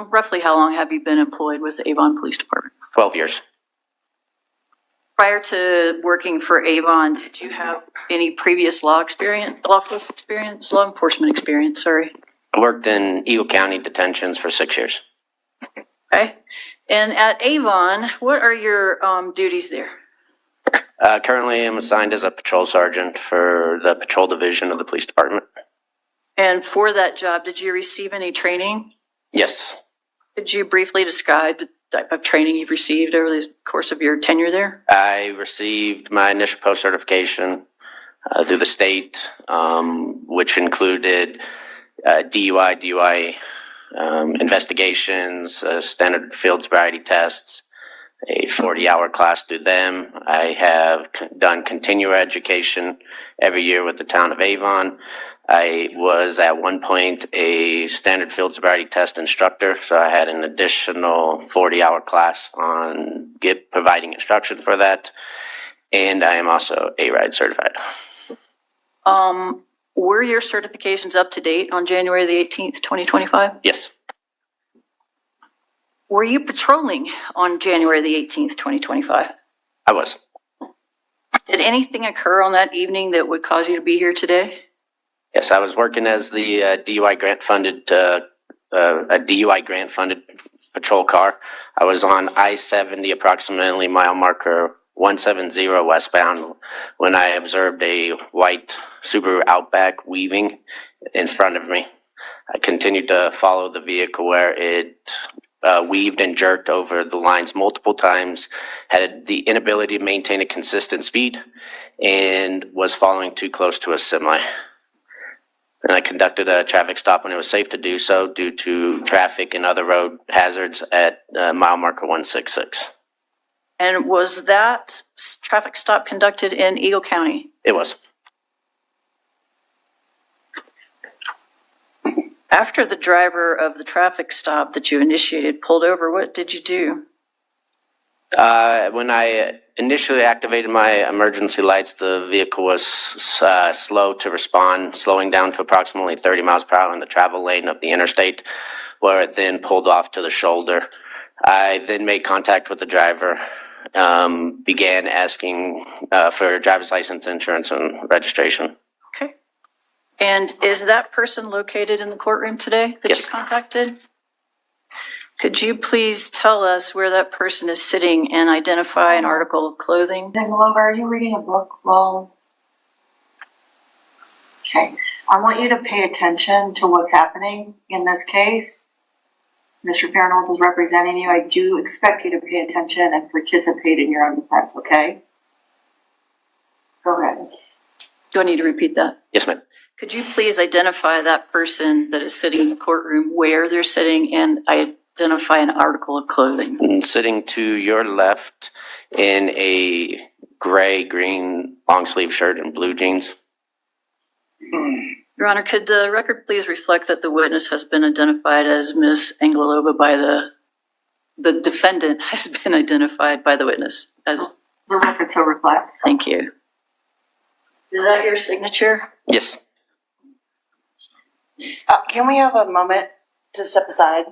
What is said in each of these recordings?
roughly how long have you been employed with the Avon Police Department? 12 years. Prior to working for Avon, did you have any previous law enforcement experience, sorry? I worked in Eagle County detentions for 6 years. Okay. And at Avon, what are your duties there? Currently, I'm assigned as a patrol sergeant for the patrol division of the police department. And for that job, did you receive any training? Yes. Could you briefly describe the type of training you've received over the course of your tenure there? I received my initial post certification through the state, which included DUI investigations, standard field sobriety tests, a 40-hour class through them. I have done continuing education every year with the town of Avon. I was at one point a standard field sobriety test instructor, so I had an additional 40-hour class on providing instruction for that. And I am also A-RIDE certified. Were your certifications up to date on January the 18th, 2025? Yes. Were you patrolling on January the 18th, 2025? I was. Did anything occur on that evening that would cause you to be here today? Yes, I was working as the DUI grant-funded patrol car. I was on I-70, approximately mile marker 170 westbound, when I observed a white Subaru Outback weaving in front of me. I continued to follow the vehicle where it weaved and jerked over the lines multiple times, had the inability to maintain a consistent speed, and was following too close to a semi. And I conducted a traffic stop when it was safe to do so due to traffic and other road hazards at mile marker 166. And was that traffic stop conducted in Eagle County? It was. After the driver of the traffic stop that you initiated pulled over, what did you do? When I initially activated my emergency lights, the vehicle was slow to respond, slowing down to approximately 30 miles per hour in the travel lane of the interstate, where it then pulled off to the shoulder. I then made contact with the driver, began asking for driver's license, insurance, and registration. Okay. And is that person located in the courtroom today that Yes. you contacted? Could you please tell us where that person is sitting and identify an article of clothing? Glover, are you reading a book? Well, okay. I want you to pay attention to what's happening in this case. Mr. Farnold is representing you. I do expect you to pay attention and participate in your own defense, okay? Go ahead. Do I need to repeat that? Yes, ma'am. Could you please identify that person that is sitting in the courtroom, where they're sitting, and identify an article of clothing? Sitting to your left in a gray-green long-sleeve shirt and blue jeans. Your Honor, could the record please reflect that the witness has been identified as Ms. Angelova by the defendant has been identified by the witness as... The record so reflects. Thank you. Is that your signature? Yes. Can we have a moment to step aside?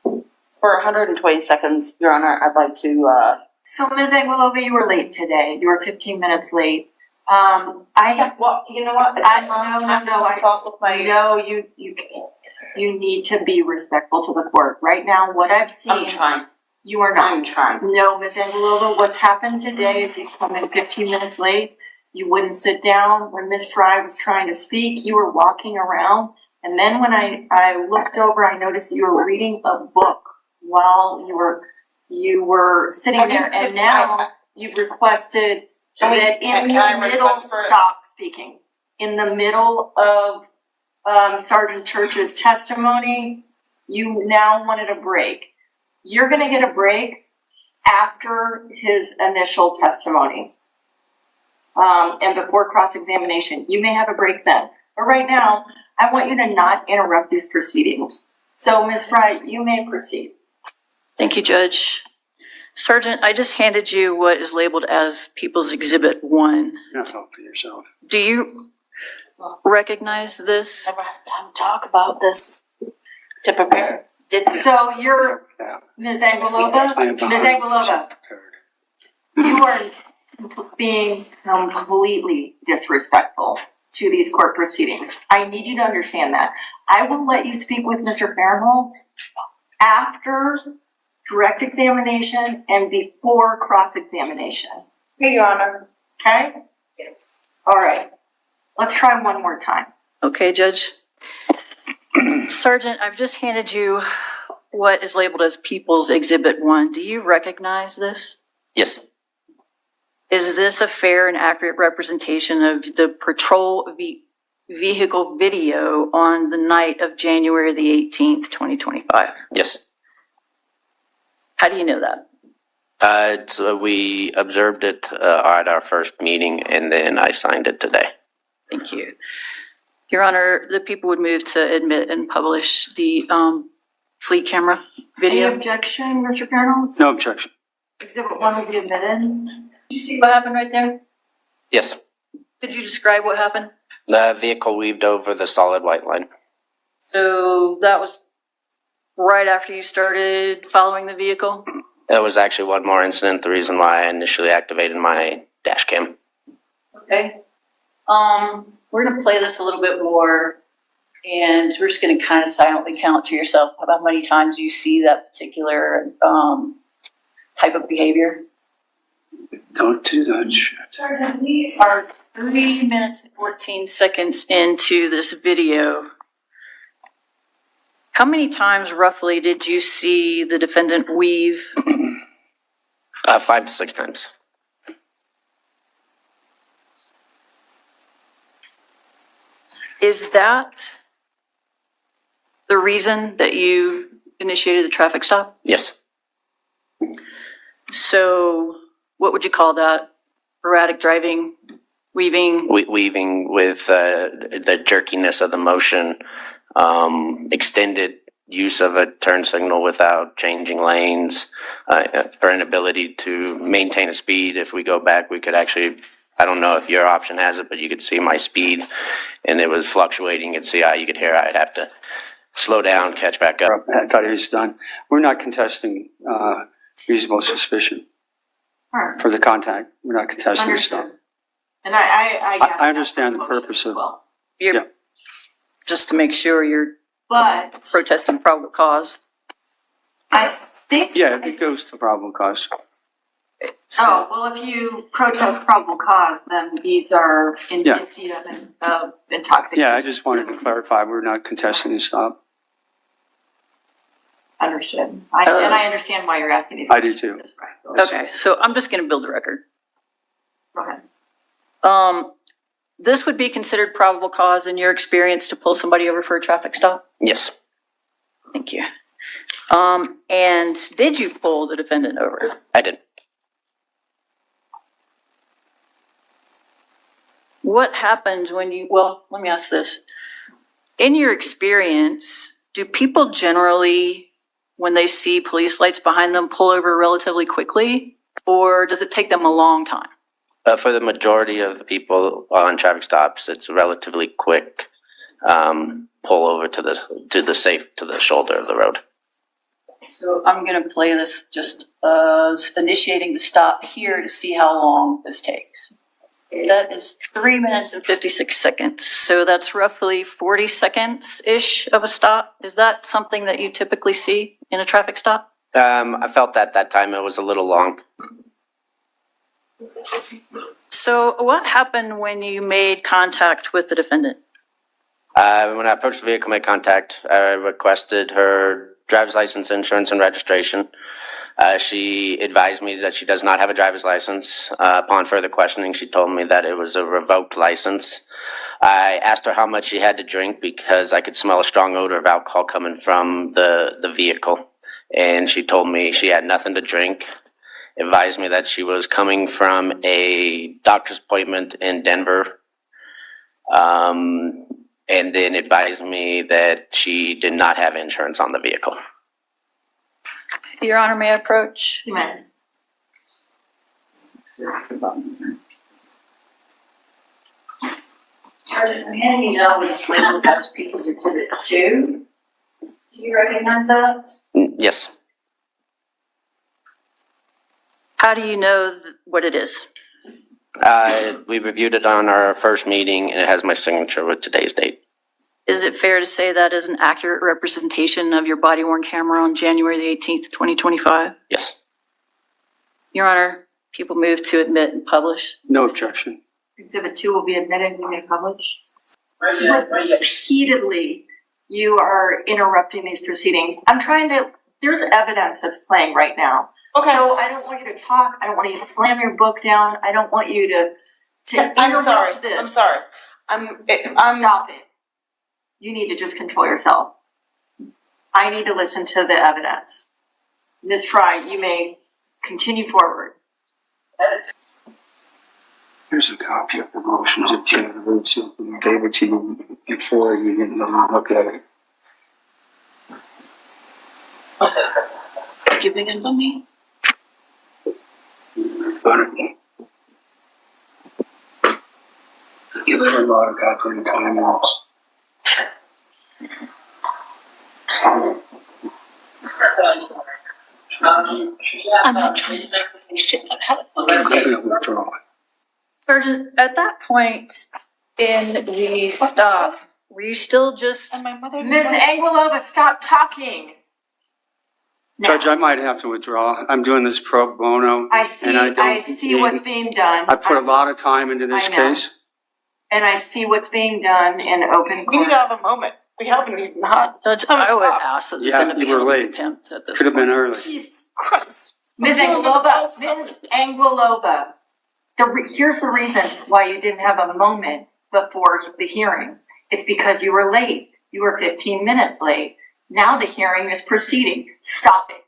For 120 seconds, Your Honor, I'd like to... So, Ms. Angelova, you were late today. You were 15 minutes late. Well, you know what? You need to be respectful to the court. Right now, what I've seen... I'm trying. You are not. I'm trying. No, Ms. Angelova, what's happened today is you come in 15 minutes late. You wouldn't sit down. When Ms. Fry was trying to speak, you were walking around. And then when I looked over, I noticed that you were reading a book while you were sitting there. And now you've requested that in the middle, stop speaking. In the middle of Sergeant Church's testimony, you now wanted a break. You're going to get a break after his initial testimony. And before cross-examination. You may have a break then. But right now, I want you to not interrupt these proceedings. So, Ms. Fry, you may proceed. Thank you, Judge. Sergeant, I just handed you what is labeled as People's Exhibit 1. That's all for yourself. Do you recognize this? Never had time to talk about this. To prepare. So you're, Yeah. Ms. Angelova? I am Ms. Angelova, prepared. you are being completely disrespectful to these court proceedings. I need you to understand that. I will let you speak with Mr. Fahrenholtz after direct examination and before cross-examination, Okay, Your Honor. okay? Yes. All right. Let's try one more time. Okay, Judge. Sergeant, I've just handed you what is labeled as People's Exhibit 1. Do you recognize this? Yes, Is this a fair and accurate representation of the patrol vehicle video on the night of January the 18th, 2025? yes. How do you know that? So we observed it at our first meeting, and then I signed it today. Thank you. Your Honor, the people would move to admit and publish the fleet camera Any video. objection, Mr. Fahrenholtz? No objection. Exhibit 1 will be admitted. Did you see what happened right there? Yes, Could you describe what happened? the vehicle weaved over the solid white line. So that was right after you started following the vehicle? It was actually one more incident, the reason why I initially activated my dash cam. Okay. We're gonna play this a little bit more, and we're just gonna kind of silently count to yourself how many times you see that particular type of behavior. Don't do that shit. Sergeant, we are 3 minutes and 14 seconds into this video. How many times roughly did you see the defendant weave? 5 to 6 times. Is that the reason that you initiated the traffic stop? Yes, So what would you call that? Erratic driving, weaving? weaving with the jerkiness of the motion, extended use of a turn signal without changing lanes, or inability to maintain a speed. If we go back, we could actually, I don't know if your option has it, but you could see my speed, and it was fluctuating. You'd see how you could hear I'd have to slow down, catch back up. I thought he was done. We're not contesting reasonable suspicion All right. for the contact. We're not contesting stuff. Understood. And I understand the purpose of- Well, You're, Yeah. just to make sure you're but protesting probable cause. I think. Yeah, it goes to probable cause. Oh, well, if you protest probable cause, then these are indicia of intoxication. Yeah, I just wanted to clarify, we're not contesting the stop. Understood. And I understand why you're asking these I do questions. too. Okay, so I'm just gonna build a record. Go ahead. This would be considered probable cause in your experience to pull somebody over for a traffic stop? Yes, Thank you. And did you pull the defendant over? I did. What happened when you, well, let me ask this. In your experience, do people generally, when they see police lights behind them, pull over relatively quickly? Or does it take them a long time? For the majority of the people on traffic stops, it's a relatively quick pull over to the shoulder of the road. So I'm gonna play this just initiating the stop here to see how long this takes. That is 3 minutes and 56 seconds. So that's roughly 40 seconds-ish of a stop. Is that something that you typically see in a traffic stop? I felt that time it was a little long. So what happened when you made contact with the defendant? When I approached the vehicle, made contact, I requested her driver's license, insurance, and registration. She advised me that she does not have a driver's license. Upon further questioning, she told me that it was a revoked license. I asked her how much she had to drink because I could smell a strong odor of alcohol coming from the vehicle. And she told me she had nothing to drink. Advised me that she was coming from a doctor's appointment in Denver. And then advised me that she did not have insurance on the vehicle. Your Honor, may I approach? You may. Sergeant, I'm handing you now what is labeled as People's Exhibit 2. Do Do you recognize that? Yes. How do you know what it is? We reviewed it on our first meeting, and it has my signature with today's date. Is it fair to say that is an accurate representation of your body-worn camera on January the 18th, 2025? Yes. Your Honor, people move to admit and publish. No objection. Exhibit 2 will be admitted, we may publish. Repeatedly, you are interrupting these proceedings. There's evidence that's playing right now. Okay. So I don't want you to talk, I don't want you to slam your book down, I don't want you to I'm sorry. interrupt this. I'm sorry. I'm Stop it. You need to just control yourself. I need to listen to the evidence. Ms. Fry, you may continue forward. Here's a copy of the motions if you read something. I gave it to you before you didn't look at it. giving it to me. Give it a lot of goddamn comments. That's all I need. I'm not trying to say shit. I'm having Sergeant, at that point in the stop, were you still just, And my mother. Ms. Anguilova, stop talking. Now, Judge, I might have to withdraw. I'm doing this pro bono. I see, and I don't I see need- what's being done. I put a lot of time into this I know. case. And I see what's being done in open We need court. to have a moment. We haven't even had. Judge, time to I would talk. ask that the Yeah, defendant you be were held in late. contempt at this Could have been point. early. Jesus Christ. Ms. I'm feeling the balls Anguilova, Ms. Anguilova, here's the reason why you didn't have a moment before the hearing. It's because you were late. You were 15 minutes late. Now the hearing is proceeding. Stop it.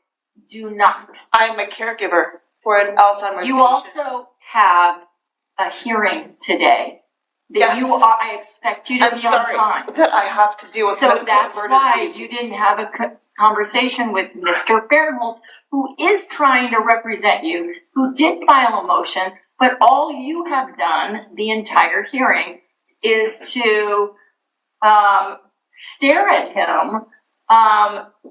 Do not. I am a caregiver for an Alzheimer's You patient. also have a hearing today. That Yes. you are, I expect you to I'm be on sorry time. that I have to deal with So medical that's why emergencies. you didn't have a conversation with Mr. Fahrenholtz, who is trying to represent you, who did file a motion, but all you have done the entire hearing is to stare at him,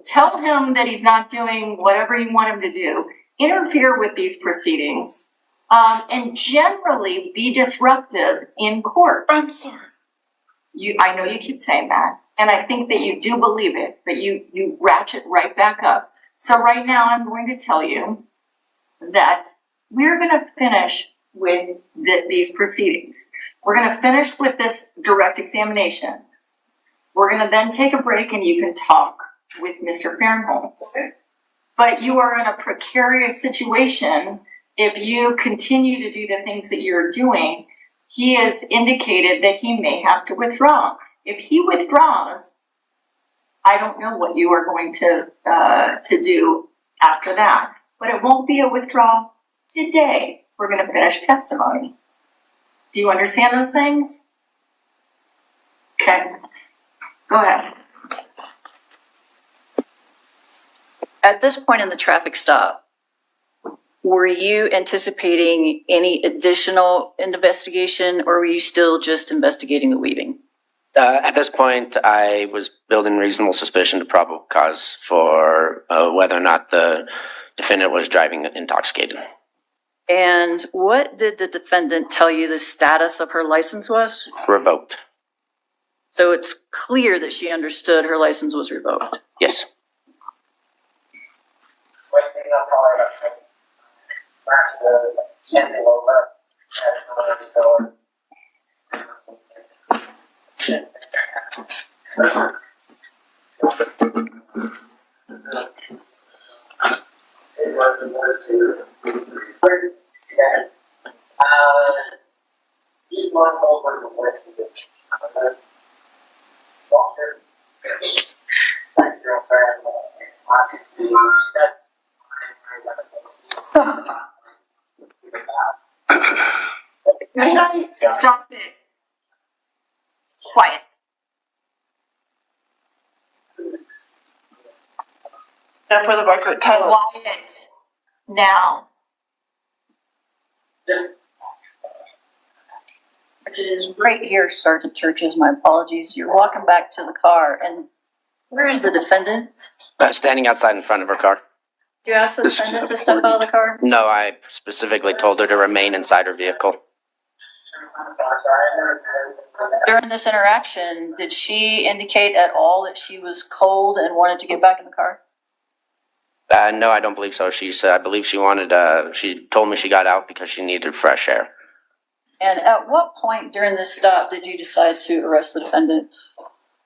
tell him that he's not doing whatever you want him to do, interfere with these proceedings, and generally be disruptive in court. I'm sorry. I know you keep saying that, and I think that you do believe it, but you ratchet right back up. So right now, I'm going to tell you that we're gonna finish with these proceedings. We're gonna finish with this direct examination. We're gonna then take a break and you can talk with Mr. Fahrenholtz. Okay. But you are in a precarious situation if you continue to do the things that you're doing. He has indicated that he may have to withdraw. If he withdraws, I don't know what you are going to do after that. But it won't be a withdrawal today. We're going to finish testimony. Do you understand those things? Okay. Go ahead. At this point in the traffic stop, were you anticipating any additional investigation, or were you still just investigating the weaving? At this point, I was building reasonable suspicion to probable cause for whether or not the defendant was driving intoxicated. And what did the defendant tell you the status of her license was? Revoked. So it's clear that she understood her license was revoked. Yes. He's going over the West Beach. Walker. Thanks, girlfriend. Stop it. Quiet. And for the record, Tyler. Quiet. Now. It is right here, Sergeant Churches, my apologies. You're walking back to the car, and Where is the defendant? Standing outside in front of her car. Do you ask the This is defendant to step out of the car? No, I specifically told her to remain inside her vehicle. During this interaction, did she indicate at all that she was cold and wanted to get back in the car? No, I don't believe so. She said, I believe she wanted, she told me she got out because she needed fresh air. And at what point during this stop did you decide to arrest the defendant?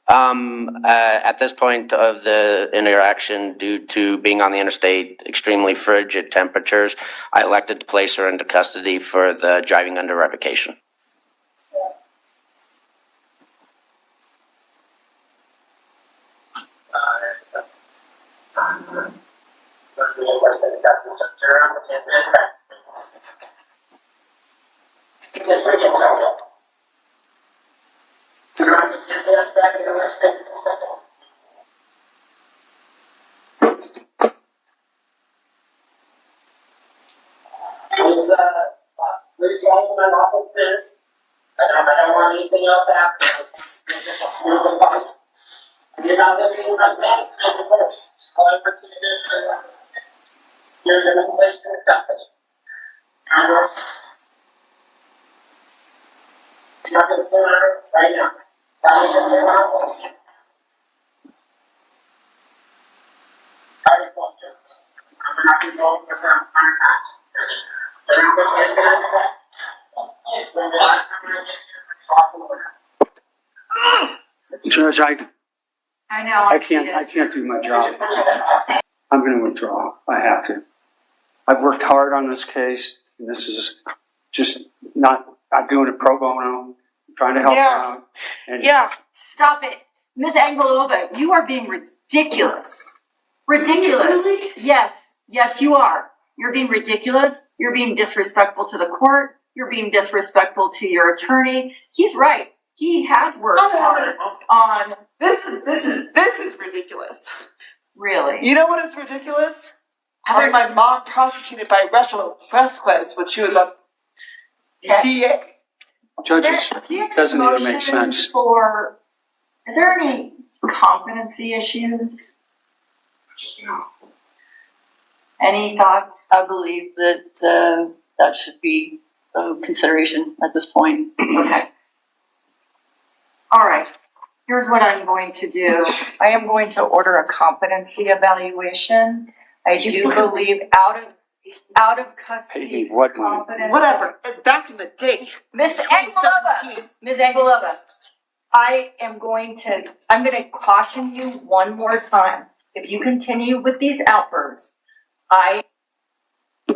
At this point of the interaction, due to being on the interstate, extremely frigid temperatures, I elected to place her into custody for the driving under revocation. Please follow my lawful business. I don't want anything else to happen. As smooth as possible. You're not listening from best and the first. All I want you to do is you're going to place in custody. And you're not going to sit around right now. That is your turn on. I already told you. I'm not going to go for some other times. Judge, I know, I can't do my job. I'm gonna withdraw. I have to. I've worked hard on this case, and this is just I'm doing it pro bono, trying to help out. And Stop it. Ms. Angelova, you are being ridiculous. Ridiculous. Really? Yes, you are. You're being ridiculous. You're being disrespectful to the court. You're being disrespectful to your attorney. He's right. He has worked hard on. This is ridiculous. Really? You know what is ridiculous? Having my mom prosecuted by Rachel Fresquez when she was a DA. judges, Do you have any doesn't even make motions sense. Is there any competency issues? Any thoughts? I believe that that should be a consideration at this point. Okay. All right. Here's what I'm going to do. I am going to order a competency evaluation. I do believe out of custody Hey, what money? competency. Whatever. Back in the day. Miss Angelova, Ms. Angelova, I'm going to caution you one more time. If you continue with these outbursts, I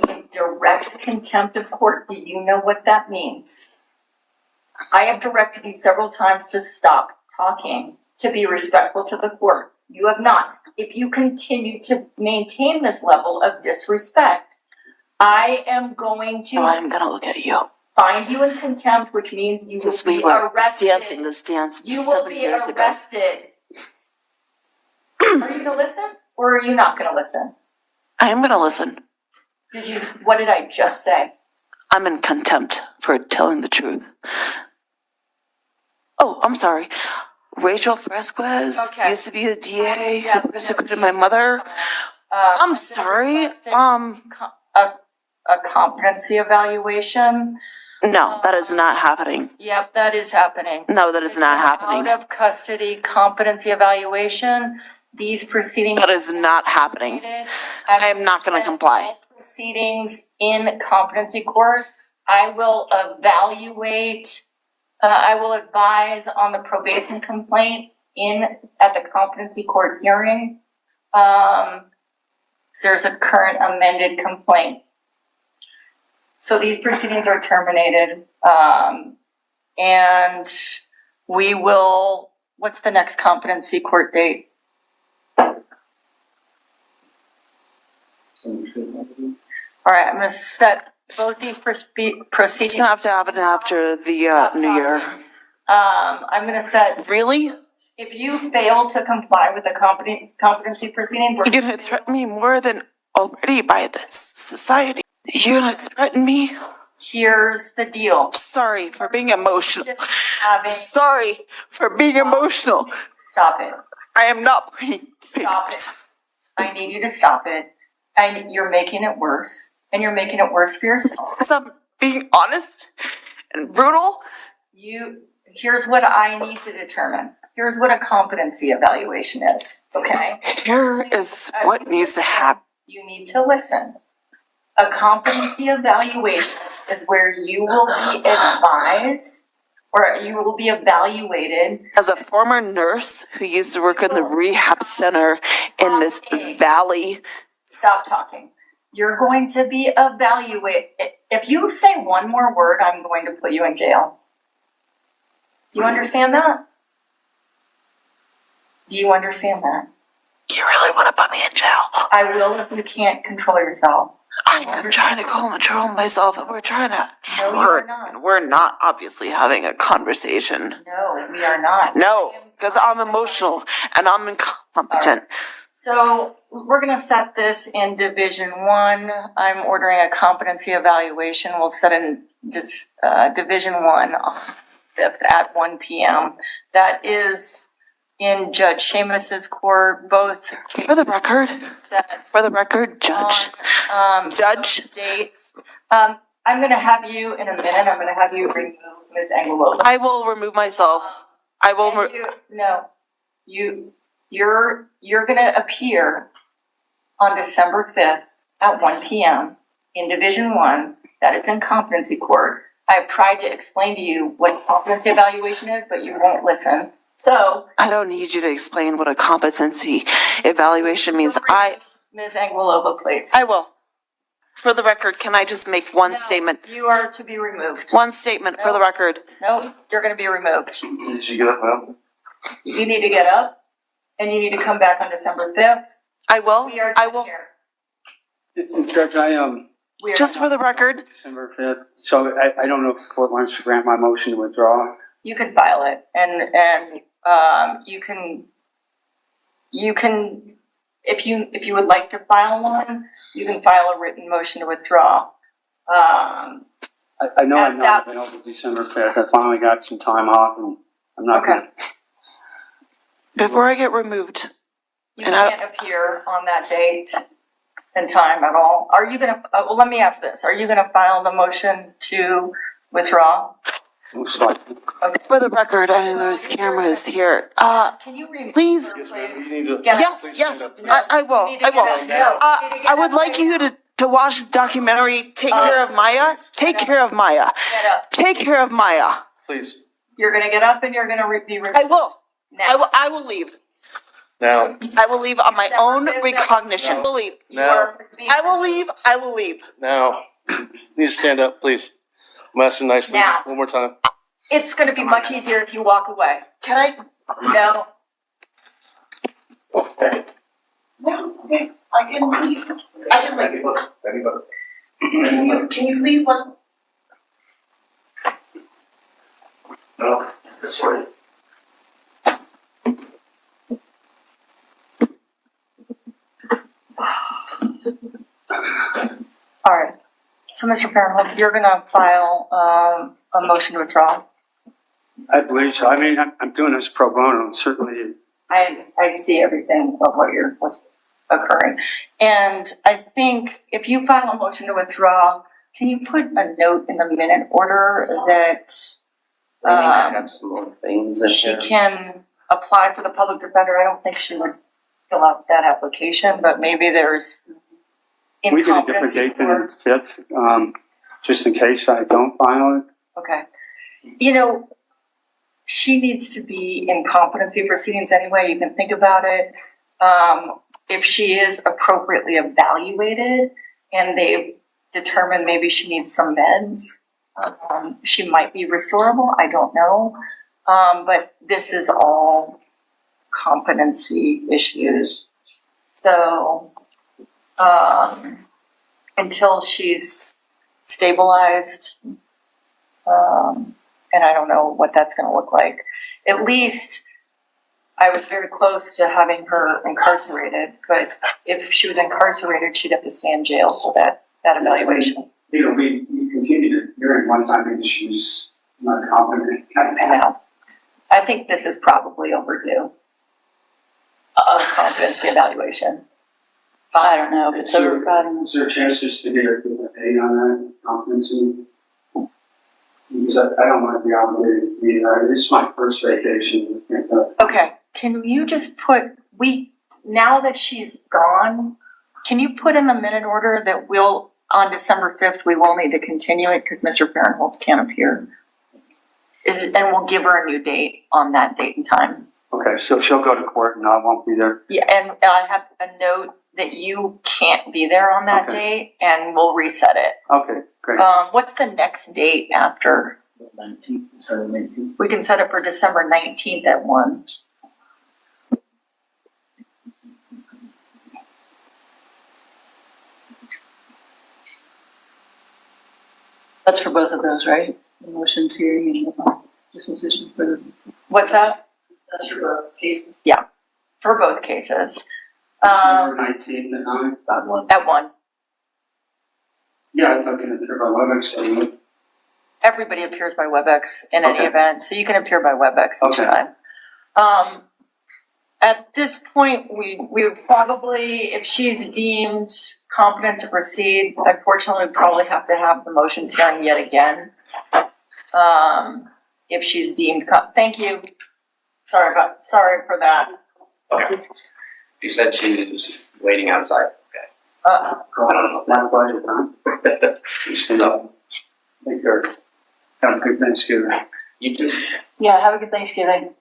am direct contempt of court. Do you know what that means? I have directed you several times to stop talking, to be respectful to the court. You have not. If you continue to maintain this level of disrespect, I am going to I'm gonna look at you. find you in contempt, which means you will Because we be were arrested. dancing this dance You will 7 be years ago. arrested. Are you gonna listen or are you not gonna listen? I am gonna listen. What did I just say? I'm in contempt for telling the truth. Oh, I'm sorry. Rachel Fresquez Okay. used to be a DA Yeah, who persecuted my mother. I'm sorry. A competency evaluation. No, that is not happening. Yep, that is happening. No, that is not happening. Out of custody competency evaluation. These proceedings. That is not happening. I am not gonna comply. Proceedings in competency court. I will evaluate. I will advise on the probation complaint at the competency court hearing. There's a current amended complaint. So these proceedings are terminated, and we will, what's the next competency court date? All right, I'm gonna set both these It's proceedings. gonna have to happen after the New Year. I'm gonna set, Really? if you fail to comply with the competency proceeding. You're gonna threaten me more than already by this society. You're gonna threaten me? Here's the deal. Sorry for being emotional. Just have it. Sorry for being emotional. Stop it. I am not pointing Stop it. fingers. I need you to stop it. And you're making it worse. And you're making it worse for yourself. Because I'm being honest and brutal. Here's what I need to determine. Here's what a competency evaluation is, okay? Here is what needs to happen. You need to listen. A competency evaluation is where you will be advised or you will be evaluated. As a former nurse who used to work in the rehab center in this valley. Stop talking. You're going to be evaluated. If you say one more word, I'm going to put you in jail. Do you understand that? Do you understand that? You really want to put me in jail? I will if you can't control yourself. I am trying to control myself, and we're trying to. No, you are not. We're not obviously having a conversation. No, we are not. No, because I'm emotional and I'm incompetent. So we're gonna set this in Division 1. I'm ordering a competency evaluation. We'll set in Division 1 on 5th at 1 p.m. That is in Judge Seamus's court, both For the record, set Judge. on, Judge. dates. I'm gonna have you in a minute. I'm gonna have you remove Ms. Angelova. I will remove myself. I will. You're gonna appear on December 5th at 1 p.m. in Division 1, that is in competency court. I've tried to explain to you what competency evaluation is, but you won't listen. So. I don't need you to explain what a competency evaluation means. Ms. Angelova, please. I will. For the record, can I just make one No, statement? You are to be removed. One statement for the record. No, you're gonna be removed. Did you get up, well? You need to get up, and you need to come back on December 5th. I will. We are I done will. here. Judge, We are Just done. for the record, December 5th, so I don't know if the court wants to grant my motion to withdraw. You can file it, and you can, if you would like to file one, you can file a written motion to withdraw. I know At I'm that- not available December 5th, I finally got some time off and I'm not Okay. gonna. before I get removed, You And I- can't appear on that date and time at all. Are you gonna, well, let me ask this, are you gonna file the motion to withdraw? Most likely. for the record, I know there's cameras here. Can you read? Please. Please. Yes, I will. I will. I would like you to watch this documentary. Take care of Maya. Take care of Maya. Get up. Take care of Maya. Please. You're gonna get up and you're gonna be removed. I will. Now. I will leave. Now, I will leave on my own recognition. I will leave. You are being- I will leave. I will leave. now, you need to stand up, please. I'm asking nicely Now. one more time. It's gonna be much easier if you walk away. Can I? No. No, okay, I can leave. I can leave. Can you please let? No, this way. All right. So, Mr. Fairhope, you're gonna file a motion to withdraw. I believe so, I mean, I'm doing this pro bono, and certainly, I see everything of what's occurring. And I think if you file a motion to withdraw, can you put a note in the minute order that I mean, I have some more things in she here. can apply for the public defender? I don't think she would fill out that application, but maybe there's we get a different incompetency date than for. the 5th, just in case I don't file it. Okay. You know, she needs to be in competency proceedings anyway. You can think about it. If she is appropriately evaluated and they've determined maybe she needs some meds, she might be restorable. I don't know. But this is all competency issues. So, until she's stabilized, and I don't know what that's gonna look like. At least I was very close to having her incarcerated, but if she was incarcerated, she'd have to stay in jail for that evaluation. You know, we continue to hear it one time, and she's not competent. I know. I think this is probably overdue. competency evaluation. I don't know if it's over 5 minutes. Is there a chance just to get a date on that competency? Because I don't want to be obligated either. This is my first vacation. Okay, can you just put, now that she's gone, can you put in the minute order that we'll, on December 5th, we will need to continue it because Mr. Fahrenholtz can't appear? And we'll give her a new date on that date and time. Okay, so she'll go to court and I won't be there. Yeah, and I have a note that you can't be there on that Okay. date and we'll reset it. Okay, great. What's the next date after? 19th, so 19th. We can set it for December 19th at 1. That's for both of those, right? The motions hearing and the disposition for the. What's that? That's for both cases. For both cases. December 19th at 9? At 1. Yeah, I can appear by WebEx. So Everybody appears by WebEx in any Okay. event, so you can appear by WebEx each Okay. time. At this point, we would probably, if she's deemed competent to proceed, unfortunately, we'd probably have to have the motions hearing yet again. If she's deemed, thank you. Sorry for that. Okay. She said she was waiting outside. Uh, Not by the time. So, Take care. Have a good Thanksgiving. you do. Yeah, have a good Thanksgiving.